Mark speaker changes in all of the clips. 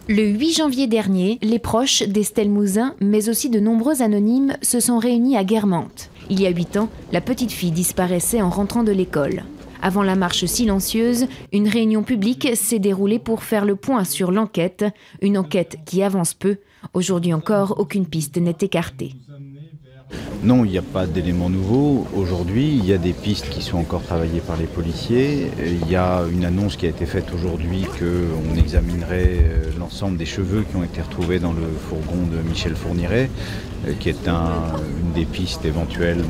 Speaker 1: Le 8 janvier dernier, les proches d'Estelle Mouzin, mais aussi de nombreux anonymes, se sont réunis à Guermantes. Il y a 8 ans, la petite fille disparaissait en rentrant de l'école. Avant la marche silencieuse, une réunion publique s'est déroulée pour faire le point sur l'enquête, une enquête qui avance peu. Aujourd'hui encore, aucune piste n'est écartée.
Speaker 2: Non, il n'y a pas d'éléments nouveaux. Aujourd'hui, il y a des pistes qui sont encore travaillées par les policiers. Il y a une annonce qui a été faite aujourd'hui qu'on examinerait l'ensemble des cheveux qui ont été retrouvés dans le fourgon de Michel Fourniret, qui est une des pistes éventuelles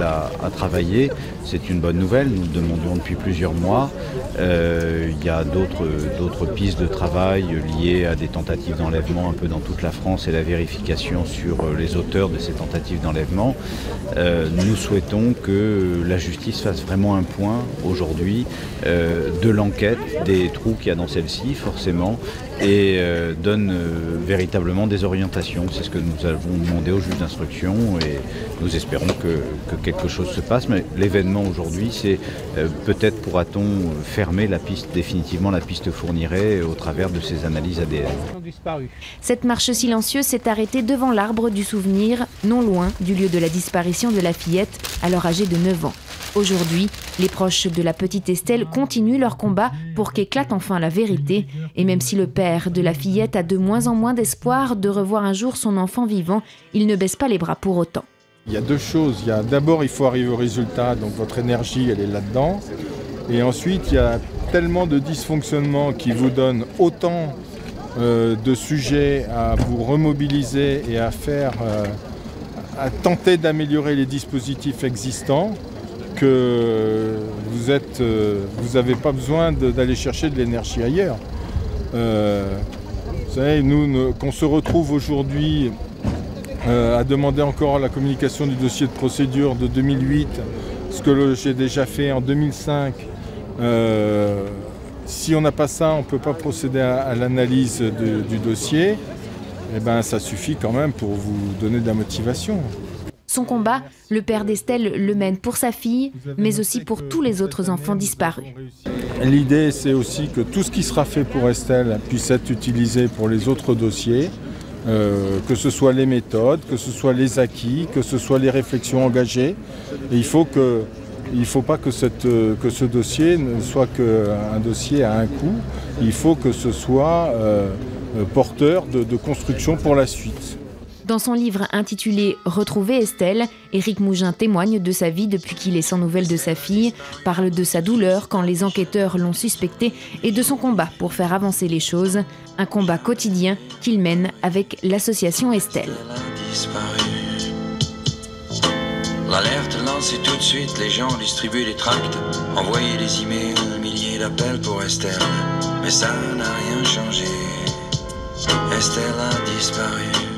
Speaker 2: à travailler. C'est une bonne nouvelle, nous le demandions depuis plusieurs mois. Il y a d'autres pistes de travail liées à des tentatives d'enlèvement un peu dans toute la France et la vérification sur les auteurs de ces tentatives d'enlèvement. Nous souhaitons que la justice fasse vraiment un point aujourd'hui de l'enquête, des trous qu'il y a dans celle-ci forcément, et donne véritablement des orientations. C'est ce que nous avons demandé au juge d'instruction et nous espérons que quelque chose se passe. Mais l'événement aujourd'hui, c'est peut-être pourra-t-on fermer définitivement la piste Fourniret au travers de ces analyses ADN.
Speaker 1: Cette marche silencieuse s'est arrêtée devant l'arbre du souvenir, non loin du lieu de la disparition de la fillette, alors âgée de 9 ans. Aujourd'hui, les proches de la petite Estelle continuent leur combat pour qu'éclate enfin la vérité. Et même si le père de la fillette a de moins en moins d'espoir de revoir un jour son enfant vivant, il ne baisse pas les bras pour autant.
Speaker 3: Il y a deux choses. D'abord, il faut arriver au résultat, donc votre énergie, elle est là-dedans. Et ensuite, il y a tellement de dysfonctionnements qui vous donnent autant de sujets à vous remobiliser et à tenter d'améliorer les dispositifs existants, que vous n'avez pas besoin d'aller chercher de l'énergie ailleurs. Vous savez, qu'on se retrouve aujourd'hui à demander encore la communication du dossier de procédure de 2008, ce que j'ai déjà fait en 2005. Si on n'a pas ça, on ne peut pas procéder à l'analyse du dossier. Eh ben, ça suffit quand même pour vous donner de la motivation.
Speaker 1: Son combat, le père d'Estelle le mène pour sa fille, mais aussi pour tous les autres enfants disparus.
Speaker 3: L'idée, c'est aussi que tout ce qui sera fait pour Estelle puisse être utilisé pour les autres dossiers, que ce soit les méthodes, que ce soit les acquis, que ce soit les réflexions engagées. Et il ne faut pas que ce dossier ne soit qu'un dossier à un coup. Il faut que ce soit porteur de construction pour la suite.
Speaker 1: Dans son livre intitulé « Retrouver Estelle », Éric Mougin témoigne de sa vie depuis qu'il est sans nouvelles de sa fille, parle de sa douleur quand les enquêteurs l'ont suspecté et de son combat pour faire avancer les choses, un combat quotidien qu'il mène avec l'association Estelle.
Speaker 4: L'alerte lancée tout de suite, les gens ont distribué des tracts, envoyé des emails, milliers d'appels pour Estelle, mais ça n'a rien changé. Estelle a disparu.